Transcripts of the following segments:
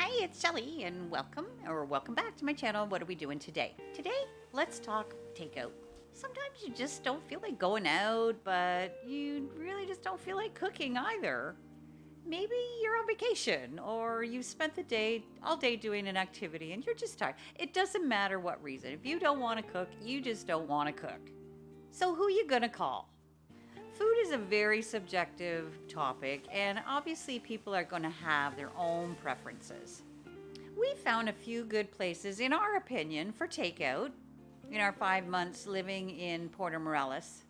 Hi, it's Shelly, and welcome back to my channel. What are we doing today? Today, let's talk takeout. Sometimes you just don't feel like going out, but you really just don't feel like cooking either. Maybe you're on vacation, or you spent the day all day doing an activity and you're just tired. It doesn't matter what reason. If you don't want to cook, you just don't want to cook. So who you gonna call? Food is a very subjective topic, and obviously people are going to have their own preferences. We found a few good places, in our opinion, for takeout in our 5 months living in Puerto Morelos.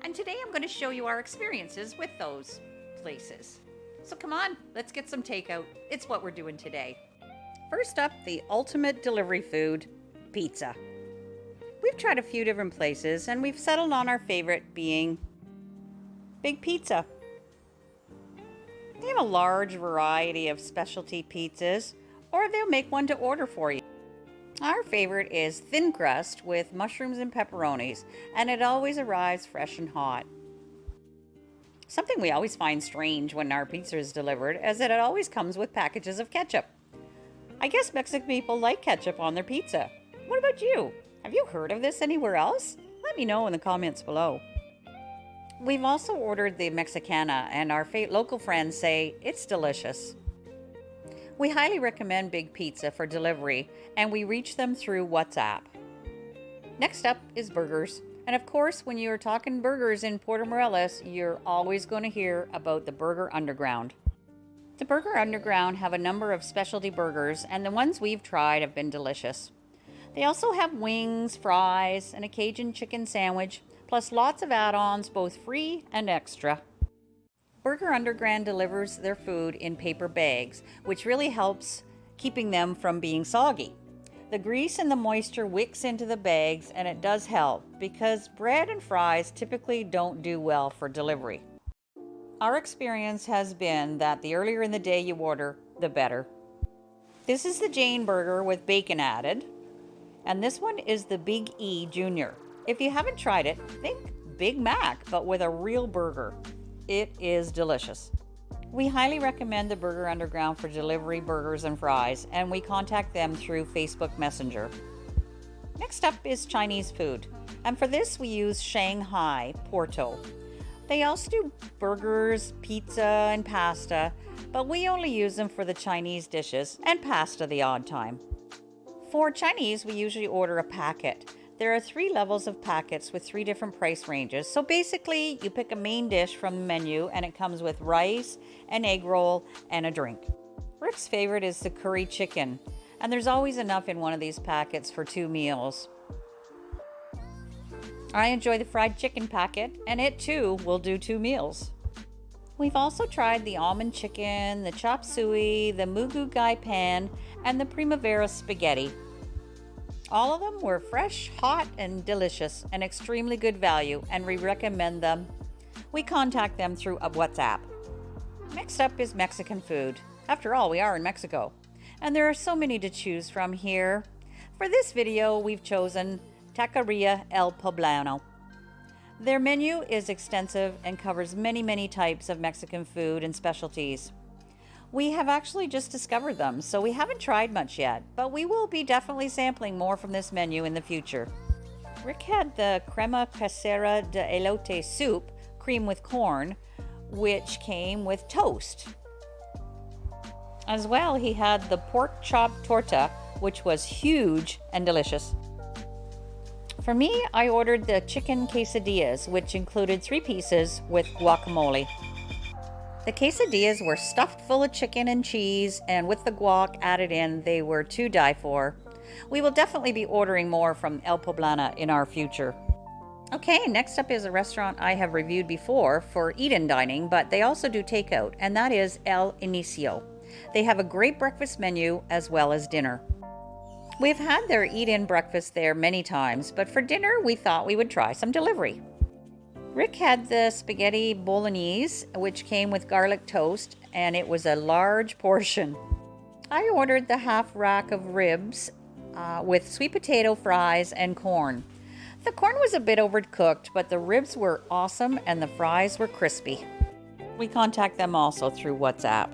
And today I'm going to show you our experiences with those places. So come on, let's get some takeout. It's what we're doing today. First up, the ultimate delivery food, pizza. We've tried a few different places, and we've settled on our favorite being Big Pizza. They have a large variety of specialty pizzas, or they'll make one to order for you. Our favorite is thin crust with mushrooms and pepperonis, and it always arrives fresh and hot. Something we always find strange when our pizza is delivered is that it always comes with packages of ketchup. I guess Mexican people like ketchup on their pizza. What about you? Have you heard of this anywhere else? Let me know in the comments below. We've also ordered the Mexicana, and our local friends say it's delicious. We highly recommend Big Pizza for delivery, and we reach them through WhatsApp. Next up is burgers. And of course, when you're talking burgers in Puerto Morelos, you're always going to hear about the Burger Underground. The Burger Underground have a number of specialty burgers, and the ones we've tried have been delicious. They also have wings, fries, and a Cajun chicken sandwich, plus lots of add-ons, both free and extra. Burger Underground delivers their food in paper bags, which really helps keeping them from being soggy. The grease and the moisture wicks into the bags, and it does help because bread and fries typically don't do well for delivery. Our experience has been that the earlier in the day you order, the better. This is the Jane Burger with bacon added, and this one is the Big E Junior. If you haven't tried it, think Big Mac, but with a real burger. It is delicious. We highly recommend the Burger Underground for delivery burgers and fries, and we contact them through Facebook Messenger. Next up is Chinese food, and for this we use Shanghai Porto. They also do burgers, pizza, and pasta, but we only use them for the Chinese dishes and pasta the odd time. For Chinese, we usually order a packet. There are 3 levels of packets with 3 different price ranges. So basically, you pick a main dish from the menu and it comes with rice, an egg roll, and a drink. Rick's favorite is the curry chicken, and there's always enough in one of these packets for 2 meals. I enjoy the fried chicken packet, and it too will do 2 meals. We've also tried the almond chicken, the chop suey, the mugu gai pan, and the primavera spaghetti. All of them were fresh, hot, and delicious, and extremely good value, and we recommend them. We contact them through WhatsApp. Next up is Mexican food. After all, we are in Mexico, and there are so many to choose from here. For this video, we've chosen Taqueria El Poblano. Their menu is extensive and covers many types of Mexican food and specialties. We have actually just discovered them, so we haven't tried much yet, but we will be definitely sampling more from this menu in the future. Rick had the crema casera de elote soup, cream with corn, which came with toast. As well, he had the pork chop torta, which was huge and delicious. For me, I ordered the chicken quesadillas, which included 3 pieces with guacamole. The quesadillas were stuffed full of chicken and cheese, and with the guac added in, they were to die for. We will definitely be ordering more from El Poblano in our future. Okay, next up is a restaurant I have reviewed before for eat-in dining, but they also do takeout, and that is El Inicio. They have a great breakfast menu as well as dinner. We've had their eat-in breakfast there many times, but for dinner we thought we would try some delivery. Rick had the spaghetti bolognese, which came with garlic toast, and it was a large portion. I ordered the half rack of ribs with sweet potato fries and corn. The corn was a bit overcooked, but the ribs were awesome and the fries were crispy. We contact them also through WhatsApp.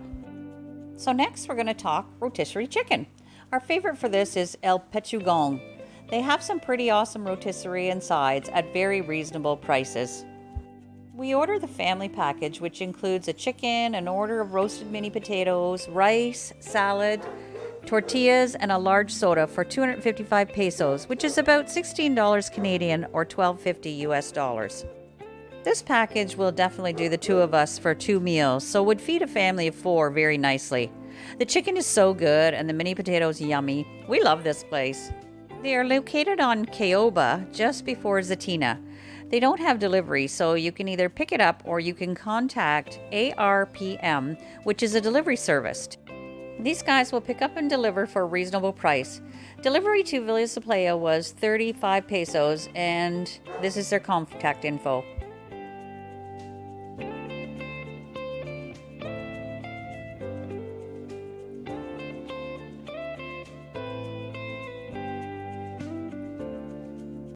So next we're going to talk rotisserie chicken. Our favorite for this is El Pechugon. They have some pretty awesome rotisserie and sides at very reasonable prices. We order the family package, which includes a chicken, an order of roasted mini potatoes, rice, salad, tortillas, and a large soda for 255 pesos, which is about $16 Canadian or $12.50 US dollars. This package will definitely do the two of us for 2 meals, so would feed a family of 4 very nicely. The chicken is so good and the mini potatoes yummy. We love this place. They are located on Caoba, just before Zatina. They don't have delivery, so you can either pick it up or you can contact ARPM, which is a delivery service. These guys will pick up and deliver for a reasonable price. Delivery to Villa Playa was 35 pesos, and this is their contact info.